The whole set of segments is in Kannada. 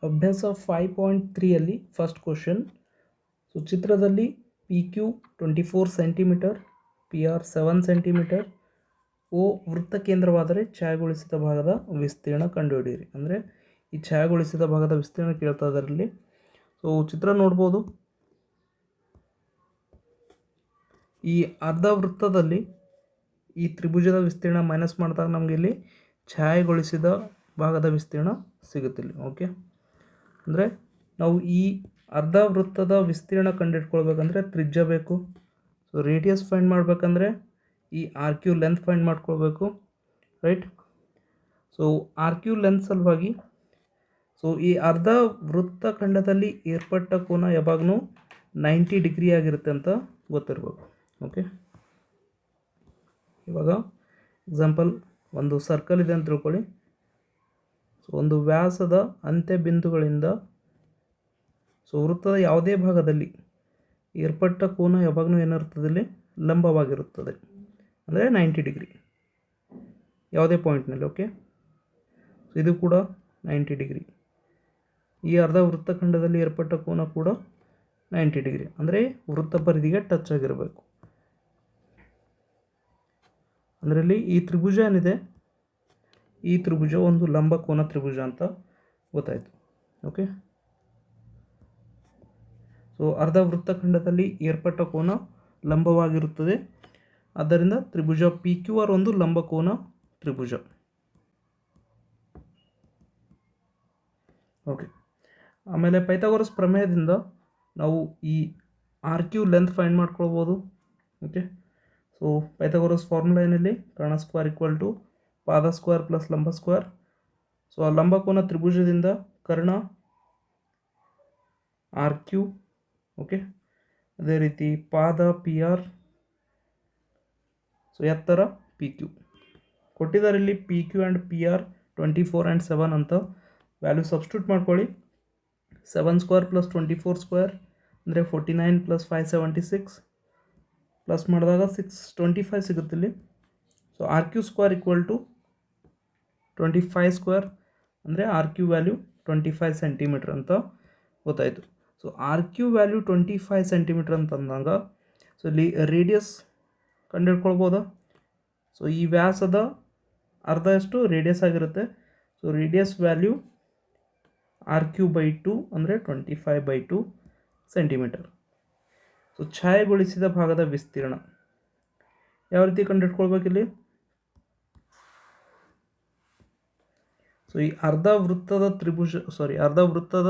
ಅಭ್ಯಾಸ 5.3 ಫಸ್ಟ್ ಕ್ವಶನ್. ಸೊ ಚಿತ್ರದಲ್ಲಿ P Q 24 centimetre, P R 7 centimetre, O ವೃತ್ತ ಕೇಂದ್ರವಾದರೆ ಛಾಯಾಗೊಳಿಸಿದ ಭಾಗದ ವಿಸ್ತೀರ್ಣ ಕಂಡುಹಿಡಿಯಿರಿ. ಅಂದರೆ ಈ ಛಾಯಾಗೊಳಿಸಿದ ಭಾಗದ ವಿಸ್ತೀರ್ಣ ಕೇಳ್ತಾ ಇದರಲ್ಲಿ. ಸೊ ಚಿತ್ರ ನೋಡ್ಬೋದು. ಈ ಅರ್ಧ ವೃತ್ತದಲ್ಲಿ ಈ ತ್ರಿಭುಜದ ವಿಸ್ತೀರ್ಣ ಮೈನಸ್ ಮಾಡಿದಾಗ ನಮಗೆ ಇಲ್ಲಿ ಛಾಯಾಗೊಳಿಸಿದ ಭಾಗದ ವಿಸ್ತೀರ್ಣ ಸಿಗುತ್ತಿಲ್ಲ. ಓಕೆ, ಅಂದರೆ ನಾವು ಈ ಅರ್ಧ ವೃತ್ತದ ವಿಸ್ತೀರ್ಣ ಕಂಡುಹಿಡ್ಕೊಳ್ಬೇಕಂದ್ರೆ ತ್ರಿಜ್ಯ ಬೇಕು. ಸೊ ರೇಡಿಯಸ್ ಫೈಂಡ್ ಮಾಡಬೇಕಂದ್ರೆ ಈ ಆರ್ ಕ್ಯೂ ಲೆಂತ್ ಫೈಂಡ್ ಮಾಡ್ಕೊಳ್ಬೇಕು, right. So R Q length ಸಲುವಾಗಿ ಸೊ ಈ ಅರ್ಧ ವೃತ್ತಖಂಡದಲ್ಲಿ ಏರ್ಪಟ್ಟ ಕೋನ ಯಾವಾಗಲೂ 90 ಡಿಗ್ರಿ ಆಗಿರುತ್ತೆ ಅಂತ ಗೊತ್ತಿರಬೇಕು. ಓಕೆ, ಇವಾಗ ಎಕ್ಸಾಂಪಲ್ ಒಂದು ಸರ್ಕಲ್ ಇದೆ ಅಂತ ತಿಳ್ಕೊಳ್ಳಿ. ಸೊ ಒಂದು ವ್ಯಾಸದ ಅಂತ್ಯ ಬಿಂದುಗಳಿಂದ ಸೊ ವೃತ್ತದ ಯಾವುದೇ ಭಾಗದಲ್ಲಿ ಏರ್ಪಟ್ಟ ಕೋನ ಯಾವಾಗಲೂ ಏನಿರ್ತದೆ ಇಲ್ಲಿ ಲಂಬವಾಗಿರುತ್ತದೆ, ಅಂದರೆ 90 ಡಿಗ್ರಿ ಯಾವುದೇ ಪಾಯಿಂಟ್ನಲ್ಲಿ. ಓಕೆ, ಸೊ ಇದು ಕೂಡ 90 ಡಿಗ್ರಿ. ಈ ಅರ್ಧ ವೃತ್ತಖಂಡದಲ್ಲಿ ಏರ್ಪಟ್ಟ ಕೋನ ಕೂಡ 90 ಡಿಗ್ರಿ, ಅಂದರೆ ವೃತ್ತ ಪರಿಧಿಗೆ ಟಚ್ ಆಗಿರಬೇಕು. ಅಂದರೆ ಇಲ್ಲಿ ಈ ತ್ರಿಭುಜ ಏನಿದೆ, ಈ ತ್ರಿಭುಜ ಒಂದು ಲಂಬ ಕೋನ ತ್ರಿಭುಜ ಅಂತ ಗೊತ್ತಾಯಿತು. ಓಕೆ, ಸೊ ಅರ್ಧ ವೃತ್ತಖಂಡದಲ್ಲಿ ಏರ್ಪಟ್ಟ ಕೋನ ಲಂಬವಾಗಿರುತ್ತದೆ. ಆದ್ದರಿಂದ ತ್ರಿಭುಜ ಪಿ ಕ್ಯೂ ಆರ್ ಒಂದು ಲಂಬ ಕೋನ ತ್ರಿಭುಜ. ಓಕೆ, ಆಮೇಲೆ ಪೈಥಾಗೋರಸ್ ಪ್ರಮೇಯದಿಂದ ನಾವು ಈ ಆರ್ ಕ್ಯೂ ಲೆಂತ್ ಫೈಂಡ್ ಮಾಡ್ಕೊಳ್ಬೋದು. ಓಕೆ, ಸೊ ಪೈಥಾಗೋರಸ್ ಫಾರ್ಮುಲಾ ಏನಿಲ್ಲಿ ಕರ್ಣ ಸ್ಕ್ವೇರ್ ಈಕ್ವಲ್ ಟು ಪಾದ ಸ್ಕ್ವೇರ್ ಪ್ಲಸ್ ಲಂಬ ಸ್ಕ್ವೇರ್. ಸೊ ಆ ಲಂಬಕೋನ ತ್ರಿಭುಜದಿಂದ ಕರ್ಣ ಆರ್ ಕ್ಯೂ. ಓಕೆ, ಅದೇ ರೀತಿ ಪಾದ ಪಿ ಆರ್, ಸೊ ಎತ್ತರ ಪಿ ಕ್ಯೂ ಕೊಟ್ಟಿದ್ದಾರೆ. ಇಲ್ಲಿ P Q and P R 24 and 7 ಅಂತ ವ್ಯಾಲ್ಯೂ ಸಬ್ಸ್ಟಿಟ್ಯೂಟ್ ಮಾಡ್ಕೊಳ್ಳಿ. 7 ಸ್ಕ್ವೇರ್ ಪ್ಲಸ್ 24 ಸ್ಕ್ವೇರ್ ಅಂದರೆ 49 ಪ್ಲಸ್ 576 ಪ್ಲಸ್ ಮಾಡಿದಾಗ 625 ಸಿಗುತ್ತೆ ಇಲ್ಲಿ. So R Q square equal to 25 square ಅಂದರೆ ಆರ್ ಕ್ಯೂ ವ್ಯಾಲ್ಯೂ 25 ಸೆಂಟಿಮೀಟ್ರ್ ಅಂತ ಗೊತ್ತಾಯಿತು. So R Q value 25 centimetre ಅಂತಂದಾಗ ಸೊ ಇಲ್ಲಿ ರೇಡಿಯಸ್ ಕಂಡುಹಿಡ್ಕೊಳ್ಬೋದಾ. ಸೊ ಈ ವ್ಯಾಸದ ಅರ್ಧ ಎಷ್ಟು ರೇಡಿಯಸ್ ಆಗಿರುತ್ತೆ. So radius value R Q by 2 ಅಂದರೆ 25/2 ಸೆಂಟಿಮೀಟರ್. ಸೊ ಛಾಯಾಗೊಳಿಸಿದ ಭಾಗದ ವಿಸ್ತೀರ್ಣ ಯಾವ ರೀತಿ ಕಂಡುಹಿಡ್ಕೊಳ್ಬೇಕಿಲ್ಲಿ. ಸೊ ಈ ಅರ್ಧ ವೃತ್ತದ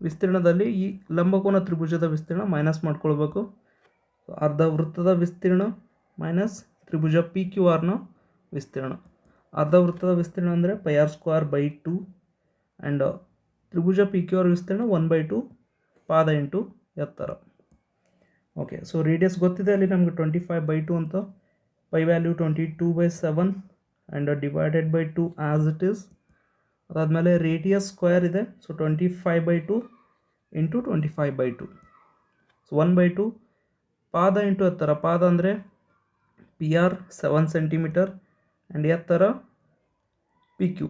ವಿಸ್ತೀರ್ಣದಲ್ಲಿ ಈ ಲಂಬಕೋನ ತ್ರಿಭುಜದ ವಿಸ್ತೀರ್ಣ ಮೈನಸ್ ಮಾಡ್ಕೊಳ್ಬೇಕು. ಅರ್ಧ ವೃತ್ತದ ವಿಸ್ತೀರ್ಣ ಮೈನಸ್ ತ್ರಿಭುಜ ಪಿ ಕ್ಯೂ ಆರ್ನ ವಿಸ್ತೀರ್ಣ. ಅರ್ಧ ವೃತ್ತದ ವಿಸ್ತೀರ್ಣ ಅಂದರೆ pi R square by 2 and ತ್ರಿಭುಜ ಪಿ ಕ್ಯೂ ಆರ್ ವಿಸ್ತೀರ್ಣ 1/2 ಪಾದ ಇಂಟು ಎತ್ತರ. ಓಕೆ, ಸೊ ರೇಡಿಯಸ್ ಗೊತ್ತಿದೆ ಅಲ್ಲಿ ನಮಗೆ 25/2 ಅಂತ. Pi value 22/7 and divided by 2 as it is. ಅದಾದಮೇಲೆ ರೇಡಿಯಸ್ ಸ್ಕ್ವೇರ್ ಇದೆ. So 25/2 into 25/2. ಸೊ 1/2 ಪಾದ ಇಂಟು ಎತ್ತರ. ಪಾದ ಅಂದರೆ ಪಿ ಆರ್ 7 ಸೆಂಟಿಮೀಟರ್ ಆ್ಯಂಡ್ ಎತ್ತರ ಪಿ ಕ್ಯೂ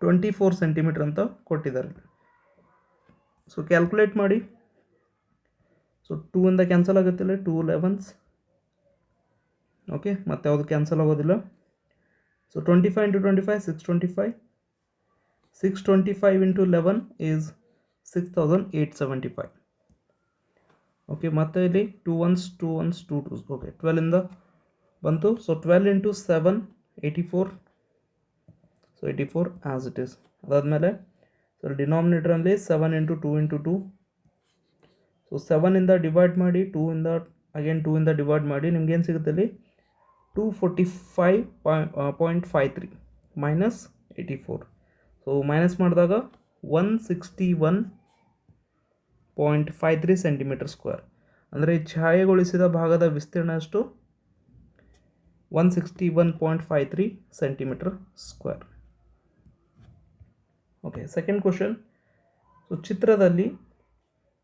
24 ಸೆಂಟಿಮೀಟರ್ ಅಂತ ಕೊಟ್ಟಿದ್ದಾರೆ. ಸೊ ಕ್ಯಾಲ್ಕುಲೇಟ್ ಮಾಡಿ. ಸೊ 2 ಇಂದ ಕ್ಯಾನ್ಸಲ್ ಆಗುತ್ತಿಲ್ಲ, 2 11s. ಓಕೆ, ಮತ್ತೆ ಯಾವುದು ಕ್ಯಾನ್ಸಲ್ ಆಗೋದಿಲ್ಲ. So 25 into 25 625. 625 into 11 is 6875. Okay, ಮತ್ತೆ ಇಲ್ಲಿ 2 1s 2 1s 2 2s. ಓಕೆ, 12 ಇಂದ ಬಂತು. So 12 into 7 84. So 84 as it is. ಅದಾದಮೇಲೆ ಸೊ ಡಿನಾಮಿನೇಟ್ರಲ್ಲಿ 7 ಇಂಟು 2 ಇಂಟು 2. ಸೊ 7 ಇಂದ ಡಿವೈಡ್ ಮಾಡಿ, 2 ಇಂದ ಡಿವೈಡ್ ಮಾಡಿ, ನಿಮ್ಗೇನು ಸಿಗುತ್ತೆ ಇಲ್ಲಿ 245.53 ಮೈನಸ್ 84. ಸೊ ಮೈನಸ್ ಮಾಡಿದಾಗ 161.53 ಸೆಂಟಿಮೀಟರ್ ಸ್ಕ್ವೇರ್. ಅಂದರೆ ಛಾಯಾಗೊಳಿಸಿದ ಭಾಗದ ವಿಸ್ತೀರ್ಣ ಎಷ್ಟು 161.53 centimetre square. Okay, second question. So ಚಿತ್ರದಲ್ಲಿ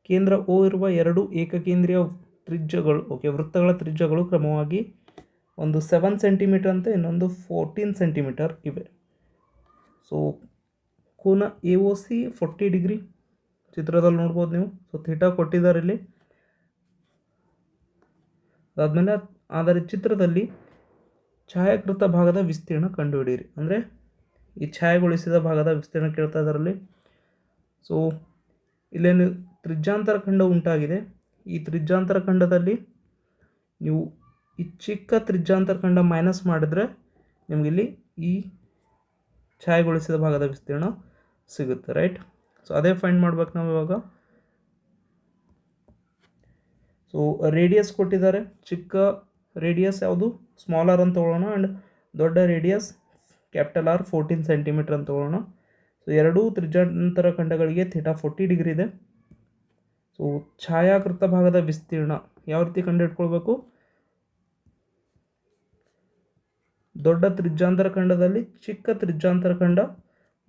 ಕೇಂದ್ರ ಓ ಇರುವ ಎರಡು ಏಕಕೇಂದ್ರೀಯ ತ್ರಿಜ್ಯಗಳು, ಓಕೆ, ವೃತ್ತಗಳ ತ್ರಿಜ್ಯಗಳು ಕ್ರಮವಾಗಿ ಒಂದು 7 ಸೆಂಟಿಮೀಟರ್ ಅಂತ ಇನ್ನೊಂದು 14 ಸೆಂಟಿಮೀಟರ್ ಇವೆ. ಸೊ ಕೋನ ಎ ಒ ಸಿ 40 ಡಿಗ್ರಿ ಚಿತ್ರದಲ್ಲಿ ನೋಡ್ಬೋದು ನೀವು. ಸೊ ಥೀಟಾ ಕೊಟ್ಟಿದ್ದಾರೆ ಇಲ್ಲಿ. ಅದಾದಮೇಲೆ ಆದರೆ ಚಿತ್ರದಲ್ಲಿ ಛಾಯಾಕೃತ ಭಾಗದ ವಿಸ್ತೀರ್ಣ ಕಂಡುಹಿಡಿಯಿರಿ. ಅಂದರೆ ಈ ಛಾಯಾಗೊಳಿಸಿದ ಭಾಗದ ವಿಸ್ತೀರ್ಣ ಕೇಳ್ತಾ ಇದರಲ್ಲಿ. ಸೊ ಇಲ್ಲೇನು ತ್ರಿಜ್ಯಾಂತರ ಖಂಡ ಉಂಟಾಗಿದೆ. ಈ ತ್ರಿಜ್ಯಾಂತರ ಖಂಡದಲ್ಲಿ ನೀವು ಈ ಚಿಕ್ಕ ತ್ರಿಜ್ಯಾಂತರ ಖಂಡ ಮೈನಸ್ ಮಾಡಿದರೆ ನಿಮಗಿಲ್ಲಿ ಈ ಛಾಯಾಗೊಳಿಸಿದ ಭಾಗದ ವಿಸ್ತೀರ್ಣ ಸಿಗುತ್ತೆ, ರೈಟ್. ಸೊ ಅದೇ ಫೈಂಡ್ ಮಾಡ್ಬೇಕು ನಾವು ಇವಾಗ. ಸೊ ರೇಡಿಯಸ್ ಕೊಟ್ಟಿದ್ದಾರೆ. ಚಿಕ್ಕ ರೇಡಿಯಸ್ ಯಾವುದು ಸ್ಮಾಲರ್ ಅಂತ ತಗೊಳ್ಳೋಣ, ಆ್ಯಂಡ್ ದೊಡ್ಡ ರೇಡಿಯಸ್ ಕ್ಯಾಪಿಟಲ್ ಆರ್ 14 ಸೆಂಟಿಮೀಟರ್ ಅಂತ ತಗೊಳ್ಳೋಣ. ಸೊ ಎರಡೂ ತ್ರಿಜ್ಯಾಂತರ ಖಂಡಗಳಿಗೆ ಥೀಟಾ 40 ಡಿಗ್ರಿ ಇದೆ. ಸೊ ಛಾಯಾಕೃತ ಭಾಗದ ವಿಸ್ತೀರ್ಣ ಯಾವ ರೀತಿ ಕಂಡುಹಿಡ್ಕೊಳ್ಬೇಕು? ದೊಡ್ಡ ತ್ರಿಜ್ಯಾಂತರ ಖಂಡದಲ್ಲಿ ಚಿಕ್ಕ ತ್ರಿಜ್ಯಾಂತರ ಖಂಡ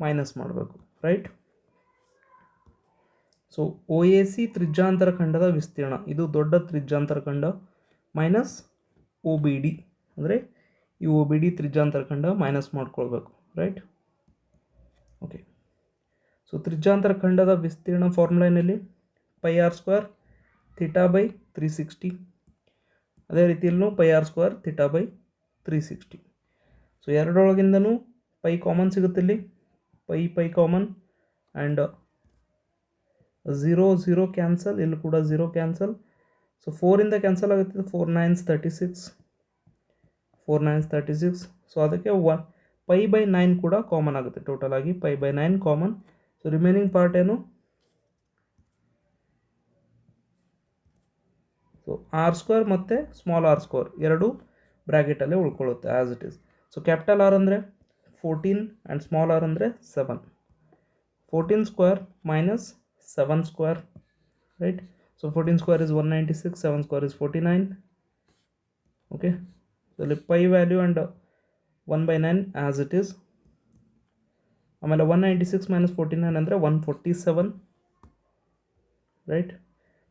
ಮೈನಸ್ ಮಾಡಬೇಕು, right. So O A C ತ್ರಿಜ್ಯಾಂತರ ಖಂಡದ ವಿಸ್ತೀರ್ಣ, ಇದು ದೊಡ್ಡ ತ್ರಿಜ್ಯಾಂತರ ಖಂಡ, ಮೈನಸ್ ಒ ಬಿ ಡಿ, ಅಂದರೆ ಈ ಒ ಬಿ ಡಿ ತ್ರಿಜ್ಯಾಂತರ ಖಂಡ ಮೈನಸ್ ಮಾಡ್ಕೊಳ್ಬೇಕು, ರೈಟ್. ಓಕೆ. ಸೊ ತ್ರಿಜ್ಯಾಂತರ ಖಂಡದ ವಿಸ್ತೀರ್ಣ ಫಾರ್ಮುಲಾ ಏನಲ್ಲಿ pi R square theta by 360. ಅದೇ ರೀತಿಯಲ್ಲೂ pi R square theta by 360. So ಎರಡರೊಳಗಿಂದನೂ ಪೈ ಕಾಮನ್ ಸಿಗುತ್ತೆ ಇಲ್ಲಿ. ಪೈ ಕಾಮನ್, ಆ್ಯಂಡ್ 0 ಕ್ಯಾನ್ಸಲ್, ಇಲ್ಲಿ ಕೂಡ 0 ಕ್ಯಾನ್ಸಲ್. ಸೊ 4ಇಂದ ಕ್ಯಾನ್ಸಲ್ ಆಗುತ್ತೆ. 4 9s 36. 4 9s 36. ಸೊ ಅದಕ್ಕೆ ಪೈ ಬೈ 9 ಕೂಡ ಕಾಮನ್ ಆಗುತ್ತೆ. ಟೋಟಲ್ ಆಗಿ pi by 9 common. So remaining part ಏನು? ಸೊ ಆರ್ ಸ್ಕ್ವೇರ್ ಮತ್ತು ಸ್ಮಾಲ್ ಆರ್ ಸ್ಕ್ವೇರ್ ಎರಡು ಬ್ರ್ಯಾಕೆಟಲ್ಲೇ ಉಳ್ಕೊಳ್ಳುತ್ತೆ as it is. So capital r ಅಂದರೆ 14 ಆ್ಯಂಡ್ ಸ್ಮಾಲ್ ಆರ್ ಅಂದರೆ 7. 14 square minus 7 square, right. So 14 square is 196, 7 square is 49. Okay. ಇಲ್ಲಿ pi value and 1/9 as it is. ಆಮೇಲೆ 196 ಮೈನಸ್ 49 ಅಂದರೆ 147, ರೈಟ್.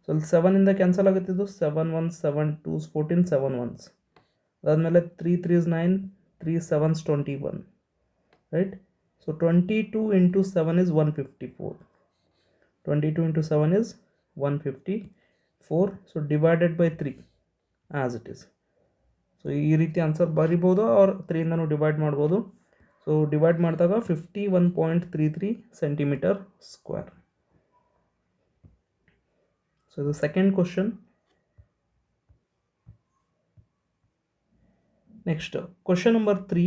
ಸೊ ಅಲ್ಲಿ 7ಇಂದ ಕ್ಯಾನ್ಸಲ್ ಆಗುತ್ತಿದ್ದು 7 1 7 2 14, 7 1s. ಅದಾದಮೇಲೆ 3 3s 9, 3 7s 21, right. So 22 into 7 is 154. 22 into 7 is 154. So divided by 3 as it is. So ಈ ರೀತಿ ಆನ್ಸರ್ ಬರಿಬೋದು, ಅವ್ರ 3ಇಂದನೂ ಡಿವೈಡ್ ಮಾಡ್ಬೋದು. ಸೊ ಡಿವೈಡ್ ಮಾಡಿದಾಗ 51.33 ಸೆಂಟಿಮೀಟರ್ ಸ್ಕ್ವೇರ್. ಸೊ ಇದು second question. Next question number 3.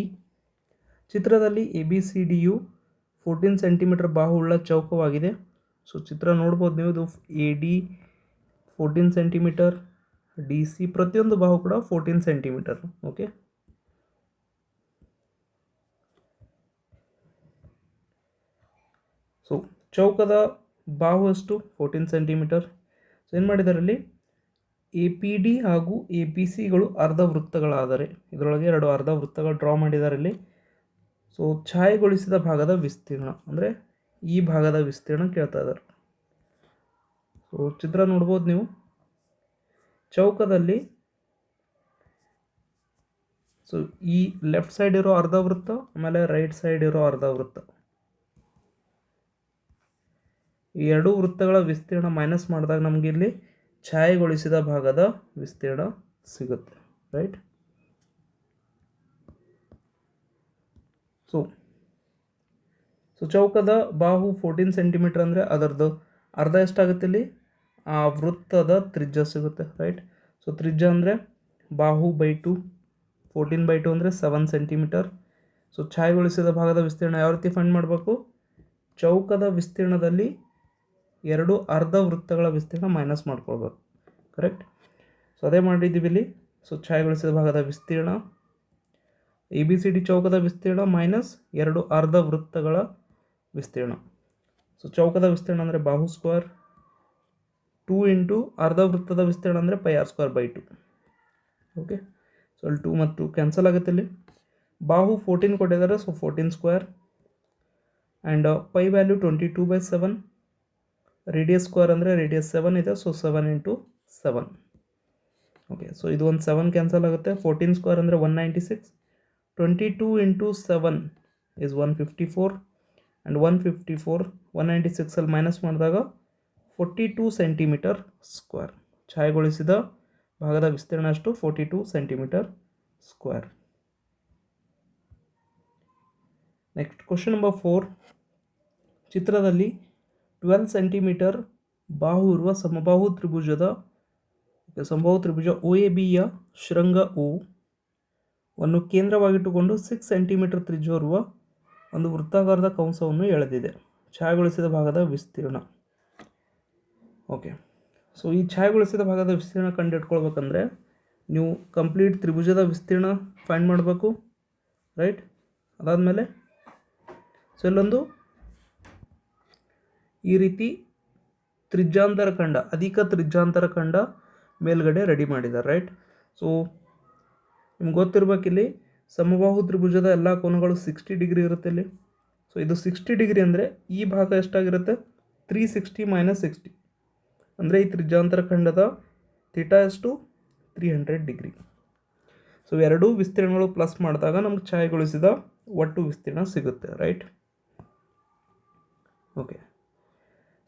ಚಿತ್ರದಲ್ಲಿ ಎ ಬಿ ಸಿ ಡಿಯು 14 ಸೆಂಟಿಮೀಟರ್ ಬಾಹುಳ್ಳ ಚೌಕವಾಗಿದೆ. ಸೊ ಚಿತ್ರ ನೋಡ್ಬೋದು ನೀವು. ಇದು A D 14 centimetre, D C ಪ್ರತಿಯೊಂದು ಬಾಹು ಕೂಡ 14 ಸೆಂಟಿಮೀಟರ್. ಓಕೆ. ಸೊ ಚೌಕದ ಬಾಹು ಎಷ್ಟು? 14 ಸೆಂಟಿಮೀಟರ್. ಸೊ ಏನು ಮಾಡಿದ್ದಾರೆ ಇಲ್ಲಿ? ಎ ಪಿ ಡಿ ಹಾಗೂ ಎ ಪಿ ಸಿಗಳು ಅರ್ಧ ವೃತ್ತಗಳಾದರೆ ಇದರೊಳಗೆ ಎರಡು ಅರ್ಧ ವೃತ್ತಗಳು ಡ್ರಾ ಮಾಡಿದ್ದಾರೆ ಇಲ್ಲಿ. ಸೊ ಛಾಯೆಗೊಳಿಸಿದ ಭಾಗದ ವಿಸ್ತೀರ್ಣ ಅಂದರೆ ಈ ಭಾಗದ ವಿಸ್ತೀರ್ಣ ಕೇಳ್ತಾ ಇದ್ದಾರೆ. ಸೊ ಚಿತ್ರ ನೋಡ್ಬೋದು ನೀವು. ಚೌಕದಲ್ಲಿ ಸೊ ಈ ಲೆಫ್ಟ್ ಸೈಡ್ ಇರೋ ಅರ್ಧ ವೃತ್ತ, ಆಮೇಲೆ ರೈಟ್ ಸೈಡ್ ಇರೋ ಅರ್ಧ ವೃತ್ತ, ಈ ಎರಡೂ ವೃತ್ತಗಳ ವಿಸ್ತೀರ್ಣ ಮೈನಸ್ ಮಾಡಿದಾಗ ನಮಗೆ ಇಲ್ಲಿ ಛಾಯೆಗೊಳಿಸಿದ ಭಾಗದ ವಿಸ್ತೀರ್ಣ ಸಿಗುತ್ತೆ, ರೈಟ್. ಸೊ ಚೌಕದ ಬಾಹು 14 ಸೆಂಟಿಮೀಟರ್ ಅಂದರೆ ಅದರದ್ದು ಅರ್ಧ ಎಷ್ಟಾಗುತ್ತೆ ಇಲ್ಲಿ? ಆ ವೃತ್ತದ ತ್ರಿಜ್ಯ ಸಿಗುತ್ತೆ, ರೈಟ್. ಸೊ ತ್ರಿಜ್ಯ ಅಂದರೆ ಬಾಹು ಬೈ 2, 14/2 ಅಂದರೆ 7 ಸೆಂಟಿಮೀಟರ್. ಸೊ ಛಾಯೆಗೊಳಿಸಿದ ಭಾಗದ ವಿಸ್ತೀರ್ಣ ಯಾವ ರೀತಿ ಫೈಂಡ್ ಮಾಡಬೇಕು? ಚೌಕದ ವಿಸ್ತೀರ್ಣದಲ್ಲಿ ಎರಡು ಅರ್ಧ ವೃತ್ತಗಳ ವಿಸ್ತೀರ್ಣ ಮೈನಸ್ ಮಾಡ್ಕೊಳ್ಬೇಕು, ಕರೆಕ್ಟ್. ಸೊ ಅದೇ ಮಾಡಿದ್ದೀವಿ ಇಲ್ಲಿ. ಸೊ ಛಾಯೆಗೊಳಿಸಿದ ಭಾಗದ ವಿಸ್ತೀರ್ಣ ಎ ಬಿ ಸಿ ಡಿ ಚೌಕದ ವಿಸ್ತೀರ್ಣ ಮೈನಸ್ ಎರಡು ಅರ್ಧ ವೃತ್ತಗಳ ವಿಸ್ತೀರ್ಣ. ಸೊ ಚೌಕದ ವಿಸ್ತೀರ್ಣ ಅಂದರೆ ಬಾಹು ಸ್ಕ್ವೇರ್ 2 ಇಂಟು ಅರ್ಧ ವೃತ್ತದ ವಿಸ್ತೀರ್ಣ ಅಂದರೆ pi R square by 2. Okay. So ಅಲ್ಲಿ 2 ಮತ್ತು 2 ಕ್ಯಾನ್ಸಲ್ ಆಗುತ್ತೆ ಇಲ್ಲಿ. ಬಾಹು 14 ಕೊಟ್ಟಿದ್ದಾರೆ, so 14 square, and pi value 22/7. Radius square ಅಂದರೆ ರೇಡಿಯಸ್ 7 ಇದೆ, ಸೊ 7 ಇಂಟು 7. ಓಕೆ. ಸೊ ಇದು ಒಂದು 7 ಕ್ಯಾನ್ಸಲ್ ಆಗುತ್ತೆ. 14 ಸ್ಕ್ವೇರ್ ಅಂದರೆ 196. 22 ಇಂಟು 7 is 154. ಆ್ಯಂಡ್ 154 196 ಮೈನಸ್ ಮಾಡಿದಾಗ 42 ಸೆಂಟಿಮೀಟರ್ ಸ್ಕ್ವೇರ್. ಛಾಯೆಗೊಳಿಸಿದ ಭಾಗದ ವಿಸ್ತೀರ್ಣ ಅಷ್ಟು 42 centimetre square. Next question number 4. ಚಿತ್ರದಲ್ಲಿ 12 ಸೆಂಟಿಮೀಟರ್ ಬಾಹು ಇರುವ ಸಮಬಾಹು ತ್ರಿಭುಜ OABಯ ಶೃಂಗ O ವನ್ನು ಕೇಂದ್ರವಾಗಿಟ್ಟುಕೊಂಡು 6 ಸೆಂಟಿಮೀಟರ್ ತ್ರಿಜ್ಯವಿರುವ ಒಂದು ವೃತ್ತಾಕಾರದ ಕಂಸವನ್ನು ಎಳೆದಿದೆ. ಛಾಯೆಗೊಳಿಸಿದ ಭಾಗದ ವಿಸ್ತೀರ್ಣ. ಓಕೆ, ಸೊ ಈ ಛಾಯೆಗೊಳಿಸಿದ ಭಾಗದ ವಿಸ್ತೀರ್ಣ ಕಂಡುಹಿಡ್ಕೊಳ್ಬೇಕಂದ್ರೆ ನೀವು ಕಂಪ್ಲೀಟ್ ತ್ರಿಭುಜದ ವಿಸ್ತೀರ್ಣ ಫೈಂಡ್ ಮಾಡಬೇಕು, ರೈಟ್. ಅದಾದಮೇಲೆ ಸೊ ಇಲ್ಲೊಂದು ಈ ರೀತಿ ತ್ರಿಜ್ಯಾಂತರ ಖಂಡ, ಅಧಿಕ ತ್ರಿಜ್ಯಾಂತರ ಖಂಡ ಮೇಲ್ಗಡೆ ರೆಡಿ ಮಾಡಿದ್ದಾರೆ, ರೈಟ್. ಸೊ ನಿಮ್ಗೆ ಗೊತ್ತಿರಬೇಕಿಲ್ಲಿ ಸಮಬಾಹು ತ್ರಿಭುಜದ ಎಲ್ಲ ಕೋನಗಳು 60 ಡಿಗ್ರಿ ಇರುತ್ತೆ ಇಲ್ಲಿ. ಸೊ ಇದು 60 ಡಿಗ್ರಿ ಅಂದರೆ ಈ ಭಾಗ ಎಷ್ಟಾಗಿರುತ್ತೆ, 360 - 60 ಅಂದರೆ ಈ ತ್ರಿಜ್ಯಾಂತರ ಖಂಡದ ಥೀಟಾ ಎಷ್ಟು, 300 ಡಿಗ್ರಿ. ಸೊ ಎರಡೂ ವಿಸ್ತೀರ್ಣಗಳು ಪ್ಲಸ್ ಮಾಡಿದಾಗ ನಮ್ಗೆ ಛಾಯೆಗೊಳಿಸಿದ ಒಟ್ಟು ವಿಸ್ತೀರ್ಣ ಸಿಗುತ್ತೆ, ರೈಟ್. ಓಕೆ,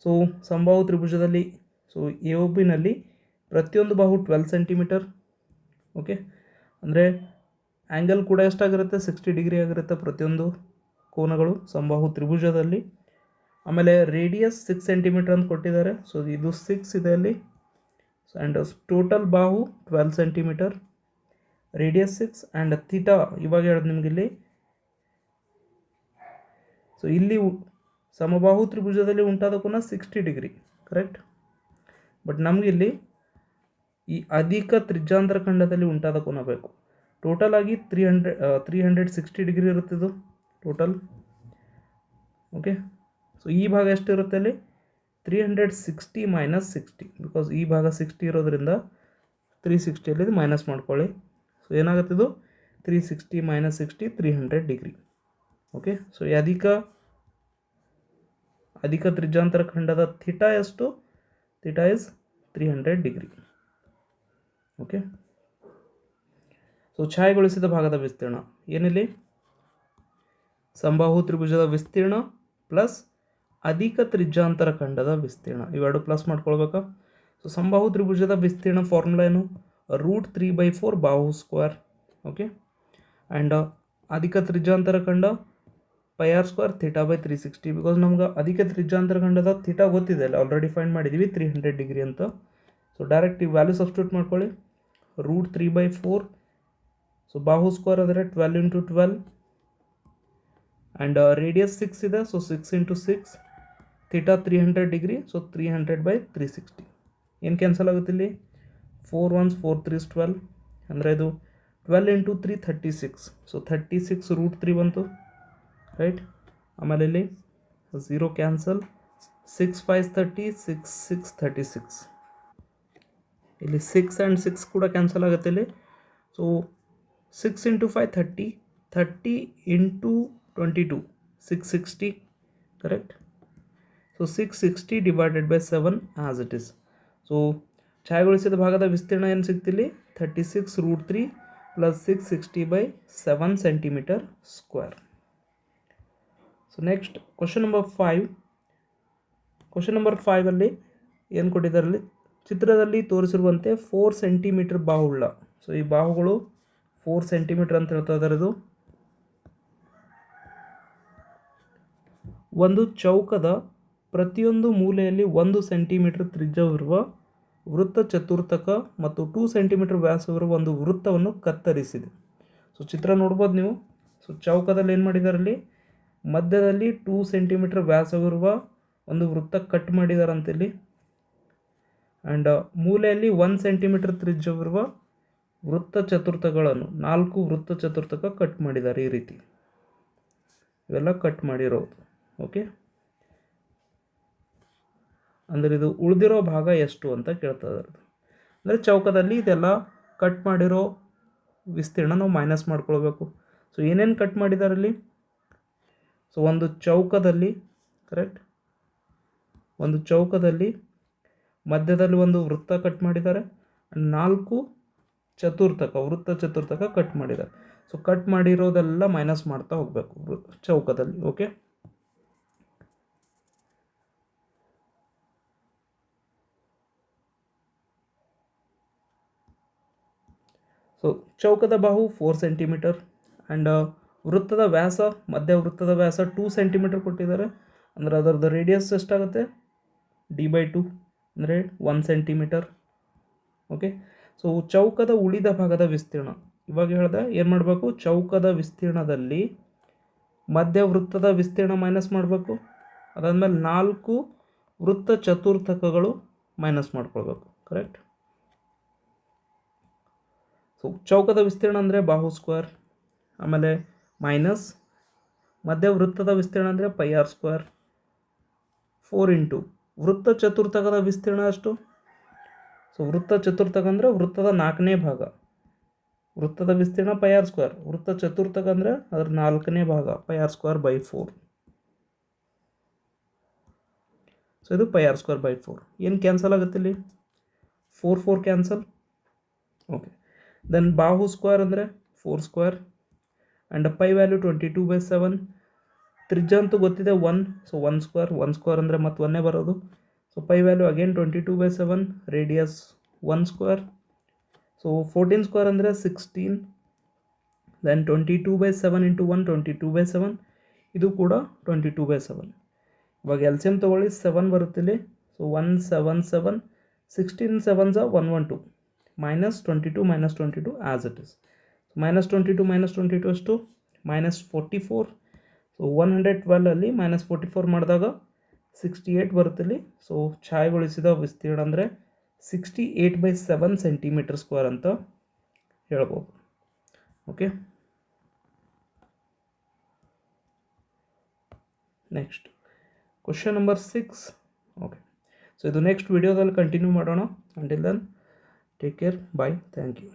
ಸೊ ಸಮಬಾಹು ತ್ರಿಭುಜದಲ್ಲಿ ಸೊ AOBನಲ್ಲಿ ಪ್ರತಿಯೊಂದು ಬಾಹು 12 ಸೆಂಟಿಮೀಟರ್. ಓಕೆ, ಅಂದರೆ ಆ್ಯಂಗಲ್ ಕೂಡ ಎಷ್ಟಾಗಿರುತ್ತೆ, 60 ಡಿಗ್ರಿ ಆಗಿರುತ್ತೆ ಪ್ರತಿಯೊಂದು ಕೋನಗಳು ಸಮಬಾಹು ತ್ರಿಭುಜದಲ್ಲಿ. ಆಮೇಲೆ ರೇಡಿಯಸ್ 6 ಸೆಂಟಿಮೀಟರ್ ಅಂತ ಕೊಟ್ಟಿದ್ದಾರೆ. ಸೊ ಇದು 6 ಇದೆ ಅಲ್ಲಿ. ಆ್ಯಂಡ್ ಟೋಟಲ್ ಬಾಹು 12 ಸೆಂಟಿಮೀಟರ್, ರೇಡಿಯಸ್ 6 ಆ್ಯಂಡ್ ಥೀಟಾ ಇವಾಗ ಹೇಳೋದು ನಿಮಗಿಲ್ಲಿ. ಸೊ ಇಲ್ಲಿ ಸಮಬಾಹು ತ್ರಿಭುಜದಲ್ಲಿ ಉಂಟಾದ ಕೋನ 60 ಡಿಗ್ರಿ, ಕರೆಕ್ಟ್. ಬಟ್ ನಮಗಿಲ್ಲಿ ಈ ಅಧಿಕ ತ್ರಿಜ್ಯಾಂತರ ಖಂಡದಲ್ಲಿ ಉಂಟಾದ ಕೋನ ಬೇಕು. ಟೋಟಲ್ ಆಗಿ 360 ಡಿಗ್ರಿ ಇರುತ್ತೆ ಇದು ಟೋಟಲ್. ಓಕೆ, ಸೊ ಈ ಭಾಗ ಎಷ್ಟಿರುತ್ತೆ ಅಲ್ಲಿ, 360 - 60 ಬಿಕಾಸ್ ಈ ಭಾಗ 60 ಇರೋದ್ರಿಂದ 360 ಅಲ್ಲಿ ಮೈನಸ್ ಮಾಡ್ಕೊಳ್ಳಿ. ಸೊ ಏನಾಗುತ್ತೆ ಇದು 360 - 60 300 ಡಿಗ್ರಿ. ಓಕೆ, ಸೊ ಈ ಅಧಿಕ ತ್ರಿಜ್ಯಾಂತರ ಖಂಡದ ಥೀಟಾ ಎಷ್ಟು, theta is 300 degree. Okay, so ಛಾಯೆಗೊಳಿಸಿದ ಭಾಗದ ವಿಸ್ತೀರ್ಣ ಏನಿಲ್ಲಿ, ಸಮಬಾಹು ತ್ರಿಭುಜದ ವಿಸ್ತೀರ್ಣ ಪ್ಲಸ್ ಅಧಿಕ ತ್ರಿಜ್ಯಾಂತರ ಖಂಡದ ವಿಸ್ತೀರ್ಣ, ಇವೆರಡು ಪ್ಲಸ್ ಮಾಡ್ಕೊಳ್ಬೇಕಾ. ಸೊ ಸಮಬಾಹು ತ್ರಿಭುಜದ ವಿಸ್ತೀರ್ಣ ಫಾರ್ಮುಲಾ ಏನು, √3/4 ಬಾಹು ಸ್ಕ್ವೇರ್. ಓಕೆ, ಆ್ಯಂಡ್ ಅಧಿಕ ತ್ರಿಜ್ಯಾಂತರ ಖಂಡ πr² θ/360 ಬಿಕಾಸ್ ನಮ್ಗೆ ಅಧಿಕ ತ್ರಿಜ್ಯಾಂತರ ಖಂಡದ ಥೀಟಾ ಗೊತ್ತಿದೆ ಅಲ್ಲ, ಆಲ್ರೆಡಿ ಫೈಂಡ್ ಮಾಡಿದ್ದೀವಿ 300 ಡಿಗ್ರಿ ಅಂತ. ಸೊ ಡೈರೆಕ್ಟ್ ಈ ವ್ಯಾಲ್ಯೂ ಸಬ್ಸ್ಟಿಟ್ಯೂಟ್ ಮಾಡ್ಕೊಳ್ಳಿ. √3/4 ಸೊ ಬಾಹು ಸ್ಕ್ವೇರ್ ಅಂದರೆ 12 × 12 ಆ್ಯಂಡ್ ರೇಡಿಯಸ್ 6 ಇದೆ. So 6 × 6 theta 300 degree. ಸೊ 300/360 ಏನು ಕ್ಯಾನ್ಸಲ್ ಆಗುತ್ತೆ ಇಲ್ಲಿ, 4 1s 4 3s 12 ಅಂದರೆ ಇದು 12 × 3 36. ಸೊ 36 √3 ಬಂತು, ರೈಟ್. ಆಮೇಲೆ ಇಲ್ಲಿ 0 ಕ್ಯಾನ್ಸಲ್, 6 5s 30 6 6 36 ಇಲ್ಲಿ 6 ಆ್ಯಂಡ್ 6 ಕೂಡ ಕ್ಯಾನ್ಸಲ್ ಆಗುತ್ತೆ ಇಲ್ಲಿ. So 6 × 5 30 30 × 22 660, correct. So 660 / 7 as it is. So ಛಾಯೆಗೊಳಿಸಿದ ಭಾಗದ ವಿಸ್ತೀರ್ಣ ಏನು ಸಿಗ್ತಿಲ್ಲಿ, 36 √3 + 660/7 centimetre square. So next question number 5. Question number 5ಅಲ್ಲಿ ಏನು ಕೊಟ್ಟಿದ್ದಾರಲ್ಲಿ, ಚಿತ್ರದಲ್ಲಿ ತೋರಿಸಿರುವಂತೆ 4 ಸೆಂಟಿಮೀಟರ್ ಬಾಹುಳ್ಳ. ಸೊ ಈ ಬಾಹುಗಳು 4 ಸೆಂಟಿಮೀಟರ್ ಅಂತ ಹೇಳ್ತಾ ಇದ್ದಾರೆ. ಇದು ಒಂದು ಚೌಕದ ಪ್ರತಿಯೊಂದು ಮೂಲೆಯಲ್ಲಿ 1 ಸೆಂಟಿಮೀಟರ್ ತ್ರಿಜ್ಯವಿರುವ ವೃತ್ತ ಚತುರ್ಥಕ ಮತ್ತು 2 ಸೆಂಟಿಮೀಟರ್ ವ್ಯಾಸವಿರುವ ಒಂದು ವೃತ್ತವನ್ನು ಕತ್ತರಿಸಿದೆ. ಸೊ ಚಿತ್ರ ನೋಡ್ಬೋದು ನೀವು. ಸೊ ಚೌಕದಲ್ಲಿ ಏನು ಮಾಡಿದಾರಲ್ಲಿ, ಮಧ್ಯದಲ್ಲಿ 2 ಸೆಂಟಿಮೀಟರ್ ವ್ಯಾಸವಿರುವ ಒಂದು ವೃತ್ತ ಕಟ್ ಮಾಡಿದಾರಂತಿಲ್ಲಿ. ಆ್ಯಂಡ್ ಮೂಲೆಯಲ್ಲಿ 1 ಸೆಂಟಿಮೀಟರ್ ತ್ರಿಜ್ಯವಿರುವ ವೃತ್ತ ಚತುರ್ಥಕಗಳನ್ನು 4 ವೃತ್ತ ಚತುರ್ಥಕ ಕಟ್ ಮಾಡಿದ್ದಾರೆ ಈ ರೀತಿ. ಇವೆಲ್ಲ ಕಟ್ ಮಾಡಿರೋದು. ಓಕೆ, ಅಂದರೆ ಇದು ಉಳಿದಿರೋ ಭಾಗ ಎಷ್ಟು ಅಂತ ಕೇಳ್ತಾ ಇದ್ದಾರೆ. ಅಂದರೆ ಚೌಕದಲ್ಲಿ ಇದೆಲ್ಲ ಕಟ್ ಮಾಡಿರೋ ವಿಸ್ತೀರ್ಣ ನಾವು ಮೈನಸ್ ಮಾಡ್ಕೊಳ್ಬೇಕು. ಸೊ ಏನೇನು ಕಟ್ ಮಾಡಿದಾರಲ್ಲಿ, ಸೊ ಒಂದು ಚೌಕದಲ್ಲಿ, ಕರೆಕ್ಟ್, ಒಂದು ಚೌಕದಲ್ಲಿ ಮಧ್ಯದಲ್ಲಿ ಒಂದು ವೃತ್ತ ಕಟ್ ಮಾಡಿದ್ದಾರೆ, 4 ಚತುರ್ಥಕ ವೃತ್ತ ಚತುರ್ಥಕ ಕಟ್ ಮಾಡಿದ್ದಾರೆ. ಸೊ ಕಟ್ ಮಾಡಿರೋದೆಲ್ಲ ಮೈನಸ್ ಮಾಡ್ತಾ ಹೋಗಬೇಕು ಚೌಕದಲ್ಲಿ. ಓಕೆ, ಸೊ ಚೌಕದ ಬಾಹು 4 ಸೆಂಟಿಮೀಟರ್ ಆ್ಯಂಡ್ ವೃತ್ತದ ವ್ಯಾಸ, ಮಧ್ಯ ವೃತ್ತದ ವ್ಯಾಸ 2 ಸೆಂಟಿಮೀಟರ್ ಕೊಟ್ಟಿದ್ದಾರೆ. ಅಂದರೆ ಅದರದ್ದು ರೇಡಿಯಸ್ ಎಷ್ಟಾಗುತ್ತೆ, d/2 ಅಂದರೆ 1 ಸೆಂಟಿಮೀಟರ್. ಓಕೆ, ಸೊ ಚೌಕದ ಉಳಿದ ಭಾಗದ ವಿಸ್ತೀರ್ಣ ಇವಾಗ ಹೇಳಿದೆ ಏನು ಮಾಡಬೇಕು, ಚೌಕದ ವಿಸ್ತೀರ್ಣದಲ್ಲಿ ಮಧ್ಯ ವೃತ್ತದ ವಿಸ್ತೀರ್ಣ ಮೈನಸ್ ಮಾಡಬೇಕು. ಅದಾದಮೇಲೆ 4 ವೃತ್ತ ಚತುರ್ಥಕಗಳು ಮೈನಸ್ ಮಾಡ್ಕೊಳ್ಬೇಕು. ಕರೆಕ್ಟ್. ಸೊ ಚೌಕದ ವಿಸ್ತೀರ್ಣ ಅಂದರೆ ಬಾಹು ಸ್ಕ್ವೇರ್, ಆಮೇಲೆ ಮೈನಸ್ ಮಧ್ಯ ವೃತ್ತದ ವಿಸ್ತೀರ್ಣ ಅಂದರೆ πr², 4 ಇಂಟು ವೃತ್ತ ಚತುರ್ಥಕದ ವಿಸ್ತೀರ್ಣ ಅಷ್ಟು. ಸೊ ವೃತ್ತ ಚತುರ್ಥಕ ಅಂದರೆ ವೃತ್ತದ 4ನೇ ಭಾಗ, ವೃತ್ತದ ವಿಸ್ತೀರ್ಣ πr², ವೃತ್ತ ಚತುರ್ಥಕ ಅಂದರೆ ಅದರ 4ನೇ ಭಾಗ πr²/4. ಸೊ ಇದು πr²/4. ಏನು ಕ್ಯಾನ್ಸಲ್ ಆಗುತ್ತೆ ಇಲ್ಲಿ, 4 ಕ್ಯಾನ್ಸಲ್. ಓಕೆ, ದೆನ್ ಬಾಹು ಸ್ಕ್ವೇರ್ ಅಂದರೆ 4² ಆ್ಯಂಡ್ ಪೈ ವ್ಯಾಲ್ಯೂ 22/7. ತ್ರಿಜ್ಯ ಅಂತೂ ಗೊತ್ತಿದೆ 1, ಸೊ 1² ಅಂದರೆ ಮತ್ತೆ 1 ಬರೋದು. So pi value again 22/7, radius 1². So 14² ಅಂದರೆ 16, ದೆನ್ 22/7 ಇಂಟು 1 22/7, ಇದು ಕೂಡ 22/7. ಇವಾಗ ಎಲ್ ಸಿ ಎಮ್ ತೊಗೊಳ್ಳಿ, 7 ಬರುತ್ತಿಲ್ಲಿ. So 177, 16 7s 112, -22 -22 as it is. -22 -22 ಅಷ್ಟು -44. ಸೊ 112 -44 ಮಾಡಿದಾಗ 68 ಬರುತ್ತಿಲ್ಲಿ. ಸೊ ಛಾಯೆಗೊಳಿಸಿದ ವಿಸ್ತೀರ್ಣ ಅಂದರೆ 68/7 cm² ಅಂತ ಹೇಳ್ಬೋದು. Okay, next question number 6. Okay, so ಇದು ನೆಕ್ಸ್ಟ್ ವಿಡಿಯೋದಲ್ಲಿ ಕಂಟಿನ್ಯೂ ಮಾಡೋಣ. Until then take care, bye, thank you.